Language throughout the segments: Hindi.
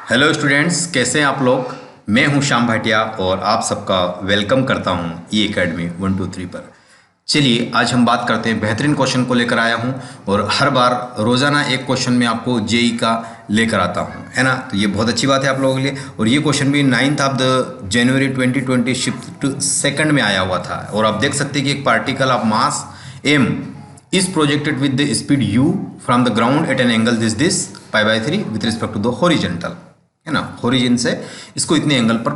हेलो स्टूडेंट्स, कैसे हैं आप लोग। मैं हूं श्याम भाटिया और आप सबका वेलकम करता हूं ई एकेडमी 123 पर। चलिए आज हम बात करते हैं, बेहतरीन क्वेश्चन को लेकर आया हूं और हर बार रोज़ाना एक क्वेश्चन में आपको जेई का लेकर आता हूं, है ना। तो ये बहुत अच्छी बात है आप लोगों के लिए। और ये क्वेश्चन भी 9 ऑफ द जनवरी 2020 शिफ्ट 2 में आया हुआ था। और आप देख सकते हैं कि एक particle of mass m is projected with the speed u from the ground at an angle this pi by 3 with respect to the horizontal, है ना। होरिजिन से इसको इतने एंगल पर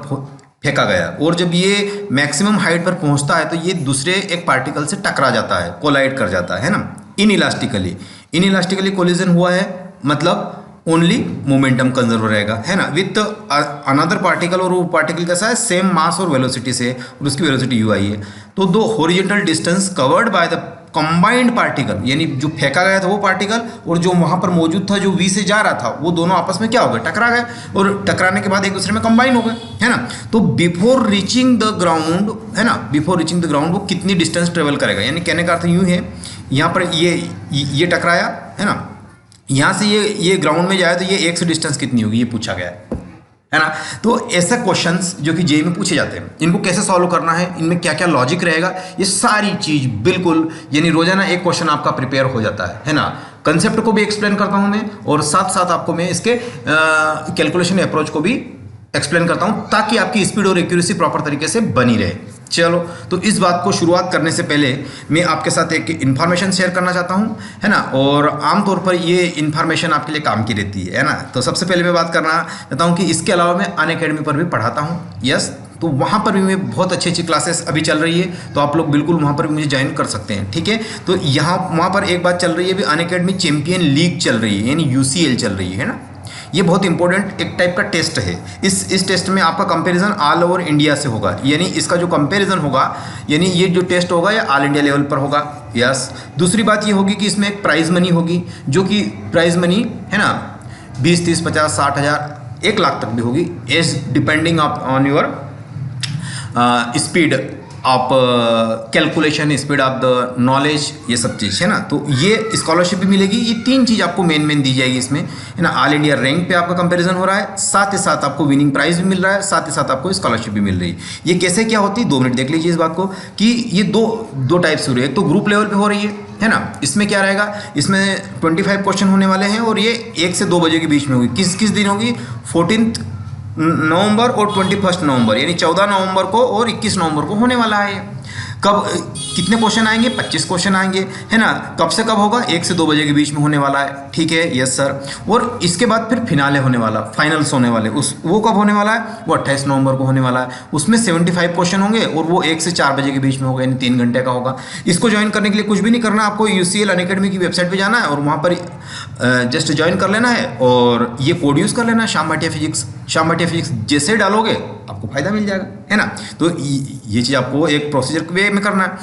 फेंका गया और जब ये मैक्सिमम हाइट पर पहुंचता है तो ये दूसरे एक पार्टिकल से टकरा जाता है, कोलाइड कर जाता है ना। इनइलास्टिकली कोलिजन हुआ है, मतलब ओनली मोमेंटम कंजर्व रहेगा, है ना, विथ अनदर पार्टिकल। और वो पार्टिकल कैसा है, सेम मास और वेलोसिटी से, और उसकी वेलोसिटी यू आई है। तो दो horizontal distance covered by the combined particle, यानी जो फेंका गया था वो पार्टिकल और जो वहां पर मौजूद था जो वी से जा रहा था, वो दोनों आपस में क्या हो गए, टकरा गए। और टकराने के बाद एक दूसरे में कंबाइन हो गए, है ना। तो बिफोर रीचिंग द ग्राउंड, है ना, बिफोर रीचिंग द ग्राउंड वो कितनी डिस्टेंस ट्रेवल करेगा, यानी कहने का अर्थ यूं है, यहाँ पर ये टकराया, है ना, यहाँ से ये ग्राउंड में जाए तो ये एक से डिस्टेंस कितनी होगी, ये पूछा गया है ना। तो ऐसे क्वेश्चंस जो कि जेईई में पूछे जाते हैं, इनको कैसे सॉल्व करना है, इनमें क्या क्या लॉजिक रहेगा, ये सारी चीज बिल्कुल, यानी रोजाना एक क्वेश्चन आपका प्रिपेयर हो जाता है ना। कंसेप्ट को भी एक्सप्लेन करता हूं मैं और साथ साथ आपको मैं इसके कैलकुलेशन अप्रोच को भी एक्सप्लेन करता हूं, ताकि आपकी स्पीड और एक्यूरेसी प्रॉपर तरीके से बनी रहे। चलो, तो इस बात को शुरुआत करने से पहले मैं आपके साथ एक इन्फॉर्मेशन शेयर करना चाहता हूं, है ना। और आमतौर पर ये इन्फॉर्मेशन आपके लिए काम की रहती है ना। तो सबसे पहले मैं बात करना चाहता हूं कि इसके अलावा मैं अनअकैडमी पर भी पढ़ाता हूं, यस। तो वहाँ पर भी मैं बहुत अच्छी अच्छी क्लासेस अभी चल रही है, तो आप लोग बिल्कुल वहाँ पर भी मुझे ज्वाइन कर सकते हैं, ठीक है। तो वहाँ पर एक बात चल रही है, अभी अनअकैडमी चैंपियन लीग चल रही है, यानी UCL चल रही है ना। ये बहुत इंपॉर्टेंट एक टाइप का टेस्ट है। इस टेस्ट में आपका कंपैरिजन ऑल ओवर इंडिया से होगा, यानी इसका जो कंपैरिजन होगा, यानी ये जो टेस्ट होगा ये ऑल इंडिया लेवल पर होगा, यस। दूसरी बात ये होगी कि इसमें एक प्राइज मनी होगी, जो कि प्राइज मनी, है ना, 20, 30, 50, 60 हज़ार, 1 लाख तक भी होगी, as depending on your speed of calculation, speed of the knowledge, ये सब चीज़, है ना। तो ये स्कॉलरशिप भी मिलेगी। ये 3 चीज़ आपको मेन दी जाएगी इसमें, है ना। ऑल इंडिया रैंक पे आपका कंपैरिजन हो रहा है, साथ ही साथ आपको विनिंग प्राइज भी मिल रहा है, साथ ही साथ आपको स्कॉलरशिप भी मिल रही है। ये कैसे क्या होती है, 2 मिनट देख लीजिए इस बात को, कि ये दो टाइप से हो रही है। एक तो ग्रुप लेवल पे हो रही है ना। इसमें क्या रहेगा, इसमें 25 क्वेश्चन होने वाले हैं और ये 1 से 2 बजे के बीच में होगी। किस दिन होगी, 14 नवंबर और 21 नवंबर, यानी 14 नवंबर को और 21 नवंबर को होने वाला है। कब कितने क्वेश्चन आएंगे, 25 क्वेश्चन आएंगे, है ना। कब से कब होगा, 1 से 2 बजे के बीच में होने वाला है, ठीक है, यस सर। और इसके बाद फिर फिनाले होने वाला, फाइनल्स होने वाले, वो कब होने वाला है, वो 28 नवंबर को होने वाला है। उसमें 75 क्वेश्चन होंगे और वो 1 से 4 बजे के बीच में होगा, यानी 3 घंटे का होगा। इसको ज्वाइन करने के लिए कुछ भी नहीं करना, आपको UCL अनअकैडमी की वेबसाइट पर जाना है और वहाँ पर जस्ट ज्वाइन कर लेना है और ये कोड यूज़ कर लेना है, श्याम भाटिया फिजिक्स जैसे डालोगे आपको फायदा मिल जाएगा, है ना। तो ये चीज़ आपको एक प्रोसीजर वे में करना है।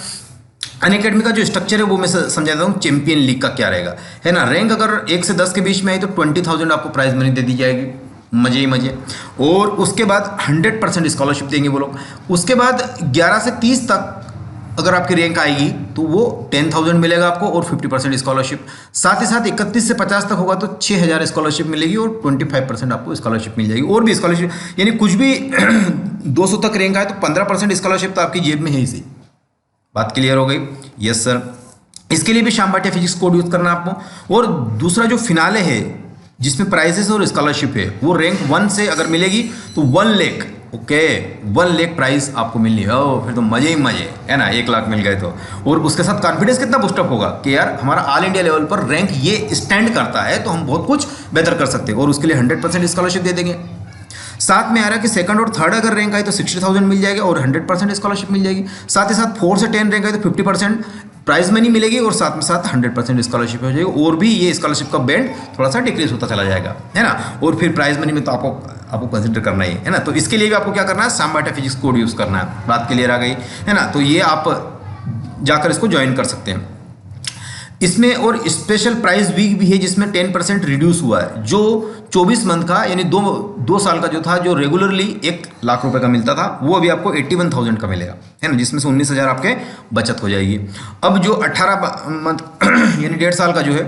अनअकैडमी का जो स्ट्रक्चर है वो मैं समझा देता हूँ। चैंपियन लीग का क्या रहेगा, है ना। रैंक अगर 1 से 10 के बीच में आई तो 20,000 आपको प्राइज मनी दे दी जाएगी, मजे ही मजे। और उसके बाद 100% स्कॉलरशिप देंगे वो लोग। उसके बाद 11 से 30 तक अगर आपकी रैंक आएगी तो वो 10,000 मिलेगा आपको और 50% स्कॉलरशिप। साथ ही साथ 31 से 50 तक होगा तो 6,000 स्कॉलरशिप मिलेगी और 25% आपको स्कॉलरशिप मिल जाएगी। और भी स्कॉलरशिप, यानी कुछ भी 200 तक रैंक आए तो 15% स्कॉलरशिप तो आपकी जेब में है ही सही। बात क्लियर हो गई, यस सर। इसके लिए भी Shyam Bhatia physics code use करना है आपको। और दूसरा जो फिनाले है जिसमें प्राइजेस और स्कॉलरशिप है, वो रैंक 1 से अगर मिलेगी तो 1 लाख, ओके, 1 लाख प्राइस आपको मिलनी है। फिर तो मजे ही मजे, है ना, 1 लाख मिल गए तो। और उसके साथ कॉन्फिडेंस कितना बूस्टअप होगा कि यार हमारा ऑल इंडिया लेवल पर रैंक ये स्टैंड करता है तो हम बहुत कुछ बेहतर कर सकते हैं। और उसके लिए 100% स्कॉलरशिप दे देंगे। साथ में आ रहा है कि सेकंड और थर्ड अगर रैंक आई तो 60,000 मिल जाएगा और 100% स्कॉलरशिप मिल जाएगी। साथ ही साथ 4 से 10 रैंक आई तो 50% प्राइज मनी मिलेगी और साथ में साथ 100% स्कॉलरशिप हो जाएगी। और भी ये स्कॉलरशिप का बैंड थोड़ा सा डिक्रीज होता चला जाएगा, है ना। और फिर प्राइज मनी में तो आपको कंसिडर करना ही है ना। तो इसके लिए भी आपको क्या करना है, Shyam Bhatia physics code use करना है। बात क्लियर आ गई, है ना। तो ये आप जाकर इसको ज्वाइन कर सकते हैं। इसमें और स्पेशल प्राइस वीक भी है जिसमें 10% रिड्यूस हुआ है। जो 24 मंथ का, यानी 2 साल का जो था, जो रेगुलरली 1 लाख रुपए का मिलता था, वो अभी आपको 81,000 का मिलेगा, है ना, जिसमें से 19,000 आपके बचत हो जाएगी। अब जो 18 मंथ यानी 1.5 साल का जो है,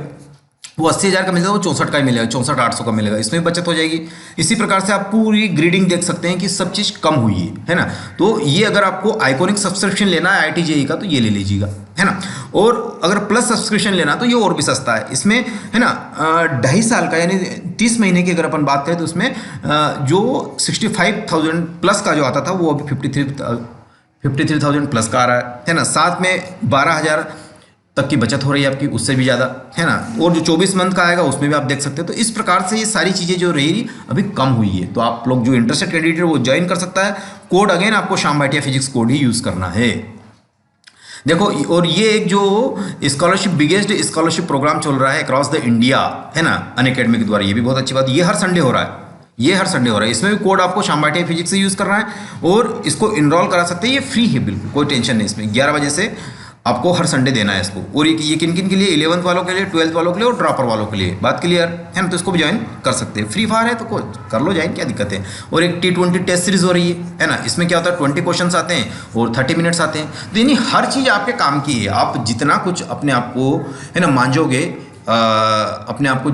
वो 80,000 का मिलेगा, वो 64 का ही मिलेगा, 64,800 का मिलेगा, इसमें भी बचत हो जाएगी। इसी प्रकार से आप पूरी ग्रेडिंग देख सकते हैं कि सब चीज़ कम हुई है ना। तो ये अगर आपको आइकॉनिक सब्सक्रिप्शन लेना है IIT JEE का तो ये ले लीजिएगा, है ना। और अगर प्लस सब्सक्रिप्शन लेना तो ये और भी सस्ता है, इसमें है ना 2.5 साल का यानी 30 महीने की अगर अपन बात करें तो उसमें जो 65,000 प्लस का जो आता था वो अभी 53,000 प्लस का आ रहा है ना। साथ में 12,000 तक की बचत हो रही है आपकी, उससे भी ज़्यादा, है ना। और जो 24 मंथ का आएगा उसमें भी आप देख सकते हो। तो इस प्रकार से ये सारी चीज़ें जो रही अभी कम हुई है, तो आप लोग जो इंटरेस्टेड कैंडिडेट है वो ज्वाइन कर सकता है। कोड अगेन आपको श्याम भाटिया फिजिक्स कोड ही यूज़ करना है। देखो, और ये एक जो स्कॉलरशिप बिगेस्ट स्कॉलरशिप प्रोग्राम चल रहा है अक्रॉस द इंडिया, है ना, अनअकैडमी के द्वारा, ये भी बहुत अच्छी बात। ये हर संडे हो रहा है, ये हर संडे हो रहा है। इसमें भी कोड आपको श्याम भाटिया फिजिक्स से यूज़ करना है और इसको इनरोल करा सकते हैं। ये फ्री है, बिल्कुल कोई टेंशन नहीं इसमें। 11 बजे से आपको हर संडे देना है इसको। और ये किन किन के लिए, 11th वालों के लिए, 12th वालों के लिए और ड्रॉपर वालों के लिए। बात क्लियर है ना। तो इसको भी ज्वाइन कर सकते हैं, फ्री फायर है तो कर लो ज्वाइन, क्या दिक्कत है। और एक T20 टेस्ट सीरीज हो रही है ना। इसमें क्या होता है 20 क्वेश्चन आते हैं और 30 मिनट्स आते हैं। तो यानी हर चीज़ आपके काम की है। आप जितना कुछ अपने आप को, है ना, मांझोगे, अपने आप को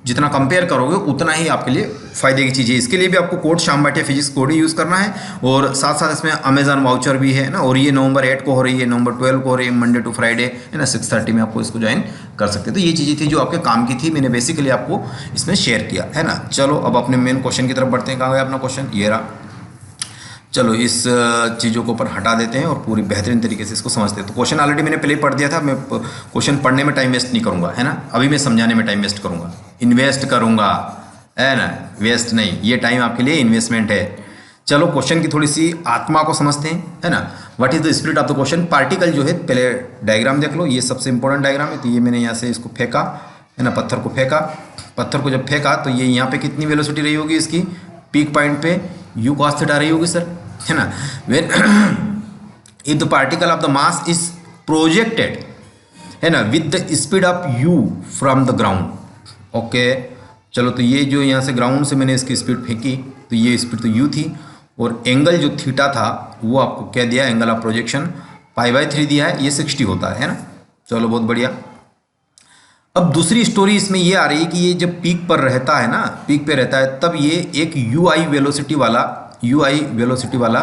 जितना कंपेयर करोगे उतना ही आपके लिए फायदे की चीज़ है। इसके लिए भी आपको code Shyam Bhatia physics code ही यूज़ करना है। और साथ साथ इसमें अमेजॉन वाउचर भी है ना। और ये नवंबर 8 को हो रही है, नवंबर 12 को हो रही है, मंडे टू फ्राइडे, है ना, 6:30 में आपको इसको ज्वाइन कर सकते हैं। तो ये चीज़ें थी जो आपके काम की थी, मैंने बेसिकली आपको इसमें शेयर किया, है ना। चलो अब अपने मेन क्वेश्चन की तरफ बढ़ते हैं। कहाँ गया अपना क्वेश्चन, ये रहा। चलो इस चीज़ों को ऊपर हटा देते हैं और पूरी बेहतरीन तरीके से इसको समझते हैं। तो क्वेश्चन ऑलरेडी मैंने पहले ही पढ़ दिया था, मैं क्वेश्चन पढ़ने में टाइम वेस्ट नहीं करूँगा, है ना। अभी मैं समझाने में टाइम वेस्ट करूँगा, इन्वेस्ट करूँगा, है ना, वेस्ट नहीं। ये टाइम आपके लिए इन्वेस्टमेंट है। चलो क्वेश्चन की थोड़ी सी आत्मा को समझते हैं, है ना। What is the spirit of the question. Particle जो है, पहले डायग्राम देख लो, ये सबसे इंपॉर्टेंट डायग्राम है। तो ये मैंने यहाँ से इसको फेंका, है ना, पत्थर को फेंका। पत्थर को जब फेंका तो ये यहाँ पे कितनी वेलोसिटी रही होगी इसकी, पीक पॉइंट पे u cos थीटा रही होगी सर, है ना। When if the particle of the mass is projected, है ना, with the speed of u from the ground. Okay, चलो तो ये जो यहाँ से ग्राउंड से मैंने इसकी स्पीड फेंकी तो ये स्पीड तो u थी। और एंगल जो थीटा था वो आपको क्या दिया, एंगल ऑफ प्रोजेक्शन π/3 दिया है, ये 60 होता है ना। चलो बहुत बढ़िया। अब दूसरी स्टोरी इसमें ये आ रही है कि ये जब पीक पर रहता है ना, पीक पे रहता है, तब ये एक ui वेलोसिटी वाला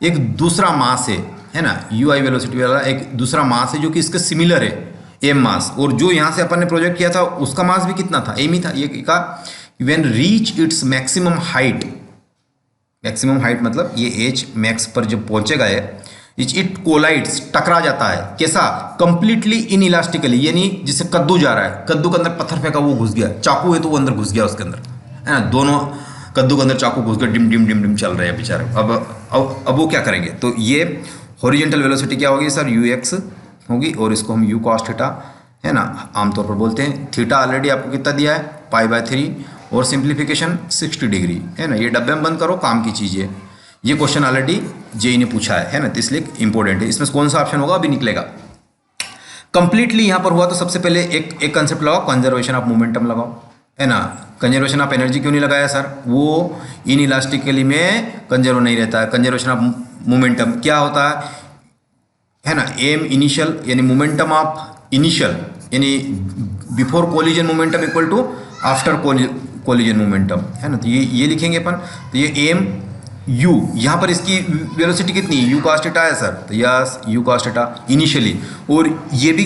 एक दूसरा मास है ना। ui वेलोसिटी वाला एक दूसरा मास है जो कि इसके सिमिलर है, m मास। और जो यहाँ से अपन ने प्रोजेक्ट किया था उसका मास भी कितना था, m ही था। ये कहा when reach its maximum height मतलब ये एच मैक्स पर जब पहुंचेगा इट कोलाइड्स, टकरा जाता है। कैसा, कंप्लीटली इनइलास्टिकली, यानी जिससे कद्दू जा रहा है, कद्दू के अंदर पत्थर फेंका वो घुस गया, चाकू है तो वो अंदर घुस गया उसके अंदर, है ना। दोनों कद्दू के अंदर चाकू घुस गया, डिम डिम डिम डिम चल रहे हैं बेचारे। अब वो क्या करेंगे, तो ये हॉरिजेंटल वेलोसिटी क्या होगी सर, ux होगी। और इसको हम u cos थीटा, है ना, आमतौर पर बोलते हैं। थीटा ऑलरेडी आपको कितना दिया है, π/3 और सिंप्लीफिकेशन 60 डिग्री, है ना। ये डब्बे में बंद करो, काम की चीज़ है। ये क्वेश्चन ऑलरेडी जेई ने पूछा है ना, तो इसलिए इंपॉर्टेंट है। इसमें कौन सा ऑप्शन होगा अभी निकलेगा। कंप्लीटली यहाँ पर हुआ तो सबसे पहले एक कंसेप्ट लगाओ, कंजर्वेशन ऑफ मोमेंटम लगाओ, है ना। कंजर्वेशन ऑफ एनर्जी क्यों नहीं लगाया सर, वो इनइलास्टिकली में कंजर्व नहीं रहता है। कंजर्वेशन ऑफ मोमेंटम क्या होता है ना, एम इनिशियल यानी मोमेंटम ऑफ इनिशियल यानी before collision momentum equal to after collision momentum, है ना। तो ये लिखेंगे अपन। तो ये एम u, यहाँ पर इसकी वेलोसिटी कितनी है, u cos थीटा है सर, तो yes u cos theta initially. और ये भी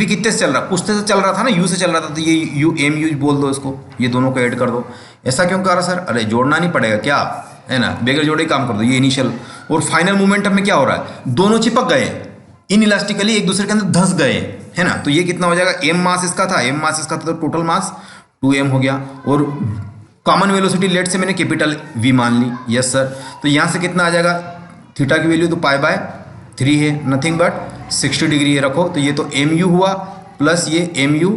कितने से चल रहा, कुछ से चल रहा था ना, u से चल रहा था, तो ये u mu बोल दो इसको, ये दोनों को ऐड कर दो। ऐसा क्यों कर रहा सर, अरे जोड़ना नहीं पड़ेगा क्या, है ना, बगैर जोड़े काम कर दो। ये इनिशियल और फाइनल मोमेंटम में क्या हो रहा है, दोनों चिपक गए इनइलास्टिकली, एक दूसरे के अंदर धंस गए, है ना। तो ये कितना हो जाएगा, m मास इसका था, तो टोटल मास 2m हो गया। और कॉमन वेलोसिटी लेट से मैंने कैपिटल V मान ली, यस सर। तो यहाँ से कितना आ जाएगा, थीटा की वैल्यू तो π/3 है, नथिंग बट 60 डिग्री है रखो। तो ये तो mu हुआ प्लस ये mu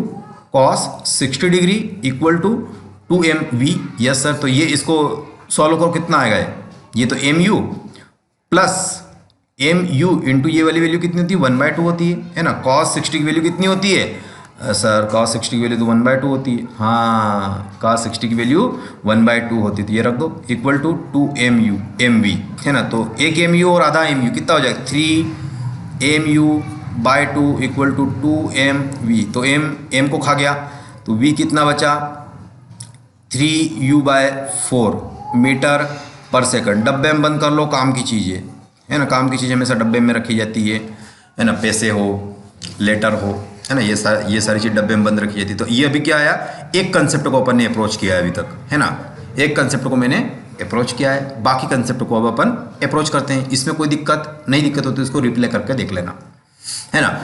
cos 60 degree equal to 2mv, yes sir. तो ये इसको सॉल्व करो, कितना आएगा, ये तो mu प्लस mu इंटू ये वाली वैल्यू कितनी होती है, 1/2 होती है ना। cos 60 की वैल्यू कितनी होती है सर, cos 60 की वैल्यू तो 1/2 होती है, हाँ, cos 60 की वैल्यू 1/2 होती है। तो ये रख दो इक्वल टू 2mv, है ना। तो एक mu और आधा mu कितना हो जाएगा, 3mu/2 इक्वल टू 2mv। तो m को खा गया, तो v कितना बचा 3u/4 मीटर पर सेकंड। डब्बे में बंद कर लो, काम की चीज़ें है ना, काम की चीज़ें हमेशा डब्बे में रखी जाती है ना, पैसे हो, लेटर हो, है ना, ये सारी चीज़ डब्बे में बंद रखी जाती है। तो ये अभी क्या आया, एक कंसेप्ट को अपन ने अप्रोच किया है अभी तक, है ना, एक कंसेप्ट को मैंने अप्रोच किया है, बाकी कंसेप्ट को अब अपन अप्रोच करते हैं। इसमें कोई दिक्कत नहीं, दिक्कत होती तो इसको रिप्ले करके देख लेना, है ना।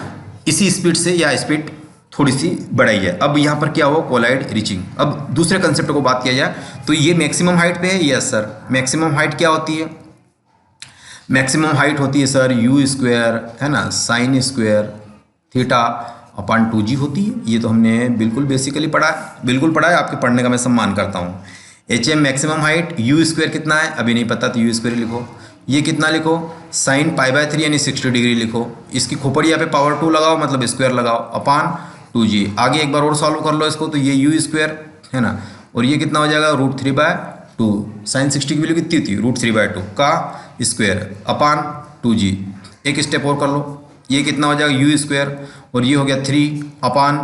इसी स्पीड से या स्पीड थोड़ी सी बढ़ाई है। अब यहाँ पर क्या हो, कोलाइड रीचिंग। अब दूसरे कंसेप्ट को बात किया जाए तो ये मैक्सिमम हाइट पे है। यस सर, मैक्सिमम हाइट क्या होती है, मैक्सिमम हाइट होती है सर u², है ना, sin² थीटा अपॉन 2g होती है। ये तो हमने बिल्कुल बेसिकली पढ़ा है, बिल्कुल पढ़ा है, आपके पढ़ने का मैं सम्मान करता हूँ। HM मैक्सिमम हाइट, u² कितना है अभी नहीं पता तो u² लिखो। ये कितना लिखो, sin π/3 यानी 60 डिग्री लिखो। इसकी खोपड़िया पे पावर 2 लगाओ, मतलब स्क्वायर लगाओ, अपॉन 2g। आगे एक बार और सॉल्व कर लो इसको, तो ये u² है ना, और ये कितना हो जाएगा √3/2। sin 60 की वैल्यू कितनी थी, √3/2 का स्क्वायर अपॉन 2g। एक स्टेप और कर लो, ये कितना हो जाएगा u², और ये हो गया 3 अपॉन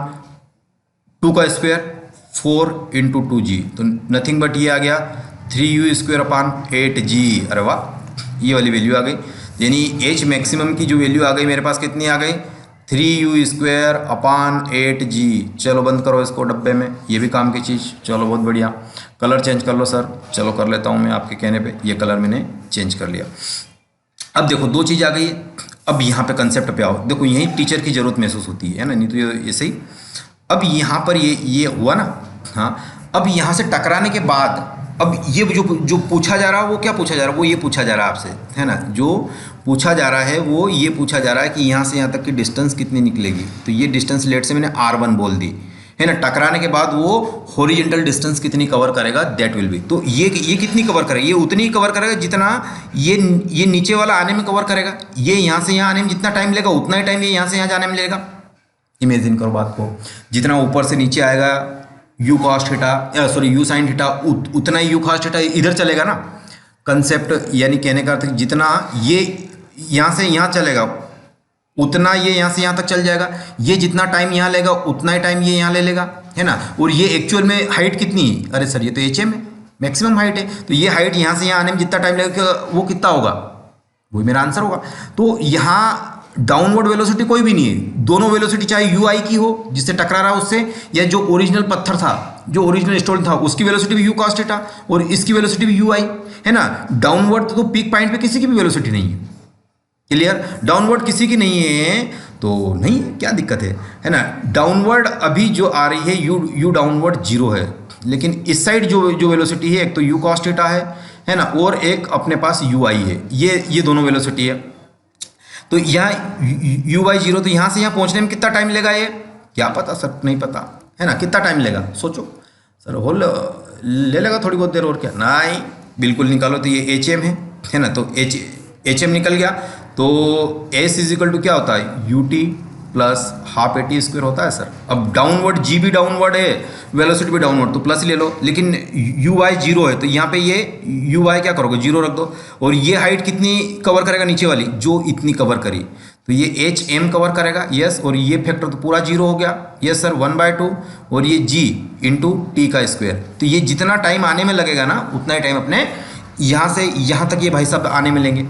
2 का स्क्वायर 4 × 2g, तो नथिंग बट ये आ गया 3u² अपॉन 8g। अरे वाह, ये वाली वैल्यू आ गई, यानी h मैक्सिमम की जो वैल्यू आ गई मेरे पास कितनी आ गई, 3u² अपॉन 8g। चलो बंद करो इसको डब्बे में, ये भी काम की चीज़। चलो बहुत बढ़िया, कलर चेंज कर लो सर। चलो कर लेता हूँ मैं आपके कहने पे, ये कलर मैंने चेंज कर लिया। अब देखो दो चीज़ आ गई है। अब यहाँ पे कंसेप्ट पे आओ, देखो यही टीचर की ज़रूरत महसूस होती है ना, नहीं तो ये सही। अब यहाँ पर ये हुआ ना, हाँ, अब यहाँ से टकराने के बाद अब ये जो पूछा जा रहा है वो क्या पूछा जा रहा है, वो ये पूछा जा रहा है आपसे, है ना, जो पूछा जा रहा है वो ये पूछा जा रहा है कि यहाँ से यहाँ तक की डिस्टेंस कितनी निकलेगी। तो ये डिस्टेंस लेट से मैंने r1 बोल दी, है ना। टकराने के बाद वो हॉरिजॉन्टल डिस्टेंस कितनी कवर करेगा, दैट विल बी, तो ये कितनी कवर करेगा, ये उतनी ही कवर करेगा जितना ये नीचे वाला आने में कवर करेगा। ये यहाँ से यहाँ आने में जितना टाइम लेगा उतना ही टाइम ये यहाँ से यहाँ जाने में लेगा। इमेजिन करो बात को, जितना ऊपर से नीचे आएगा u cos theta, sorry u sin theta, उतना ही u cos थीटा इधर चलेगा ना। कंसेप्ट यानी कहने का अर्थ जितना ये यहाँ से यहाँ चलेगा उतना ये यहाँ से यहाँ तक चल जाएगा। ये जितना टाइम यहाँ लेगा उतना ही टाइम ये यहाँ ले लेगा, है ना। और ये एक्चुअल में हाइट कितनी है, अरे सर ये तो HM है, मैक्सिमम हाइट है, तो ये हाइट यहाँ से यहाँ आने में जितना टाइम लगेगा वो कितना होगा, वही मेरा आंसर होगा। तो यहाँ डाउनवर्ड वेलोसिटी कोई भी नहीं है, दोनों वेलोसिटी चाहे ui की हो जिससे टकरा रहा है उससे, या जो ओरिजिनल पत्थर था, जो ओरिजिनल स्टोन था उसकी वेलोसिटी भी u cos थीटा और इसकी वेलोसिटी भी ui, है ना। डाउनवर्ड तो पीक पॉइंट पे किसी की भी वेलोसिटी नहीं है, क्लियर। डाउनवर्ड किसी की नहीं है तो नहीं है, क्या दिक्कत है ना। डाउनवर्ड अभी जो आ रही है u डाउनवर्ड 0 है, लेकिन इस साइड जो वेलोसिटी है एक तो u cos थीटा है ना, और एक अपने पास ui है, ये दोनों वेलोसिटी है। तो यहाँ u/0, तो यहाँ से यहाँ पहुँचने में कितना टाइम लेगा, ये क्या पता सर, नहीं पता, है ना। कितना टाइम लेगा सोचो सर, होल ले लेगा थोड़ी बहुत देर और क्या, नहीं बिल्कुल निकालो। तो ये HM है ना, तो HM निकल गया। तो S = क्या होता है, ut प्लस हाफ AT² होता है सर। अब डाउनवर्ड g भी डाउनवर्ड है, वेलोसिटी भी डाउनवर्ड, तो प्लस ले लो, लेकिन ui 0 है तो यहाँ पे ये ui क्या करोगे, 0 रख दो। और ये हाइट कितनी कवर करेगा, नीचे वाली जो इतनी कवर करी, तो ये HM कवर करेगा, यस। और ये फैक्टर तो पूरा 0 हो गया, यस सर, 1/2, और ये g × t का स्क्वायर। तो ये जितना टाइम आने में लगेगा ना उतना ही टाइम अपने यहाँ से यहाँ तक ये भाई साहब आने में लेंगे।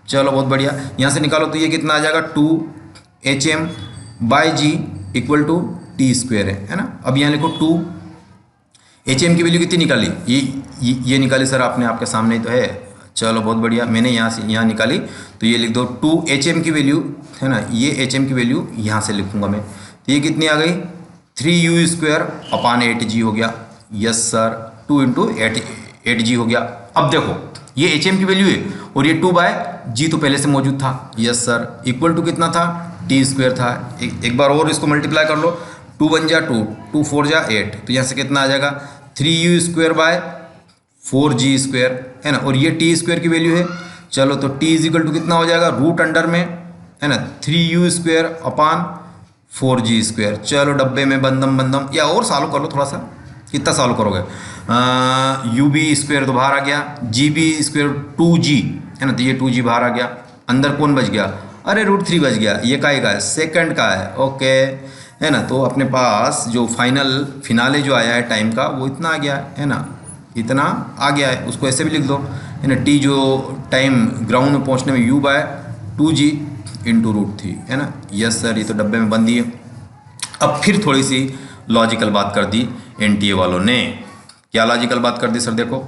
चलो बहुत बढ़िया, यहाँ से निकालो तो ये कितना आ जाएगा, 2HM/g = t² है ना। अब यहाँ लिखो 2HM की वैल्यू कितनी निकाली, ये निकाली सर आपने, आपके सामने ही तो है। चलो बहुत बढ़िया, मैंने यहाँ से यहाँ निकाली, तो ये लिख दो 2HM की वैल्यू, है ना, ये HM की वैल्यू यहाँ से लिखूंगा मैं। तो ये कितनी आ गई, 3u² अपॉन 8g हो गया, यस सर, 2 × 8g हो गया। अब देखो ये HM की वैल्यू है और ये 2/g तो पहले से मौजूद था, यस सर, इक्वल टू कितना था, t² था। एक बार और इसको मल्टीप्लाई कर लो, 2 × 1 = 2, 2 × 4 = 8, तो यहाँ से कितना आ जाएगा, 3u²/4g², है ना। और ये t² की वैल्यू है। चलो तो t = कितना हो जाएगा, रूट अंडर में, है ना, 3u² अपॉन 4g²। चलो डब्बे में बंदम, या और सॉल्व कर लो थोड़ा सा, कितना सॉल्व करोगे, ub² तो बाहर आ गया, gb² 2g, है ना, तो ये 2g बाहर आ गया। अंदर कौन बच गया, अरे √3 बच गया, ये का है, सेकंड का है, ओके। है ना। तो अपने पास जो फिनाले जो आया है टाइम का वो इतना आ गया है ना, इतना आ गया है। उसको ऐसे भी लिख दो है ना, टी जो टाइम ग्राउंड में पहुंचने में u बाय 2g इंटू √3 है ना। यस सर, ये तो डब्बे में बंद ही है। अब फिर थोड़ी सी लॉजिकल बात कर दी एनटीए वालों ने। क्या लॉजिकल बात कर दी सर? देखो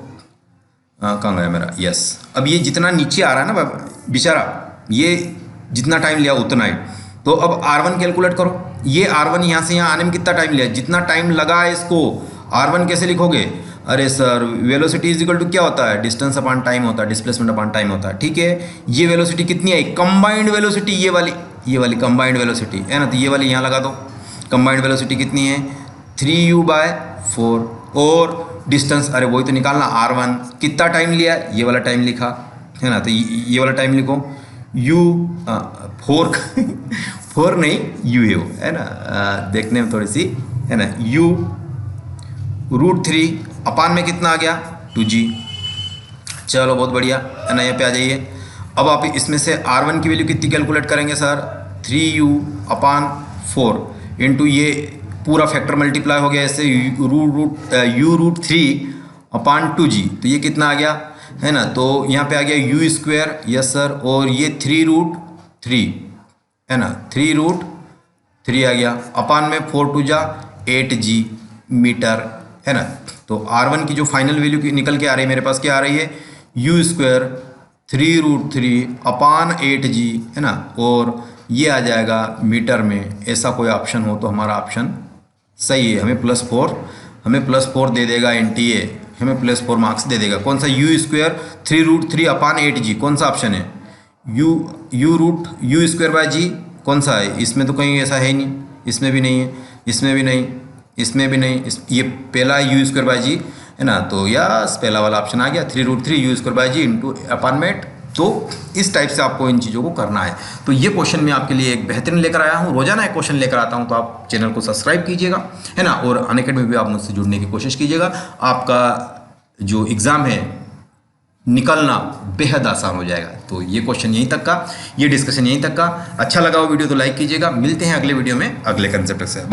कहाँ गया मेरा, यस। अब ये जितना नीचे आ रहा है ना बेचारा, ये जितना टाइम लिया उतना ही। तो अब R1 कैलकुलेट करो। ये R1 यहाँ से यहाँ आने में कितना टाइम लिया, जितना टाइम लगा है इसको R1 कैसे लिखोगे? अरे sir velocity is equal to क्या होता है, डिस्टेंस अपॉन टाइम होता है, डिस्प्लेसमेंट अपॉन टाइम होता है। ठीक है, ये वेलोसिटी कितनी आई, कंबाइंड वेलोसिटी, ये वाली कंबाइंड वेलोसिटी है ना। तो ये वाली यहाँ लगा दो। कंबाइंड वेलोसिटी कितनी है 3u बाय 4, और डिस्टेंस अरे वही तो निकालना R1 कितना टाइम लिया, ये वाला टाइम लिखा है ना। तो ये वाला टाइम लिखो u 4 4 नहीं u है ना, देखने में थोड़ी सी है ना। u √3 अपान में कितना आ गया 2g। चलो बहुत बढ़िया है ना, यहाँ पे आ जाइए। अब आप इसमें से R1 की वैल्यू कितनी कैलकुलेट करेंगे सर, 3u अपान 4 इंटू ये पूरा फैक्टर मल्टीप्लाई हो गया ऐसे u √3 अपान 2g। तो ये कितना आ गया है ना, तो यहाँ पे आ गया u², यस सर, और ये 3√3 है ना, 3√3 आ गया अपान में 4 2 जा 8g मीटर है ना। तो R1 की जो फाइनल वैल्यू निकल के आ रही है मेरे पास, क्या आ रही है u² 3√3 अपान 8g है ना, और ये आ जाएगा मीटर में। ऐसा कोई ऑप्शन हो तो हमारा ऑप्शन सही है, हमें +4 दे देगा एनटीए, हमें +4 मार्क्स दे देगा। कौन सा u² 3√3 अपान 8g, कौन सा ऑप्शन है u² बाय g, कौन सा है? इसमें तो कहीं ऐसा है ही नहीं, इसमें भी नहीं है, इसमें भी नहीं, इसमें भी नहीं, ये पहला u² बाय g है ना। तो यस पहला वाला ऑप्शन आ गया 3√3 u² बाय g इंटू अपानमेंट। तो इस टाइप से आपको इन चीज़ों को करना है। तो ये क्वेश्चन मैं आपके लिए एक बेहतरीन लेकर आया हूँ, रोजाना एक क्वेश्चन लेकर आता हूँ। तो आप चैनल को सब्सक्राइब कीजिएगा है ना, और अनअकैडमी में भी आप मुझसे जुड़ने की कोशिश कीजिएगा। आपका जो एग्ज़ाम है निकलना बेहद आसान हो जाएगा। तो ये क्वेश्चन यहीं तक का, ये डिस्कशन यहीं तक का। अच्छा लगा वो वीडियो तो लाइक कीजिएगा। मिलते हैं अगले वीडियो में अगले कंसेप्ट से।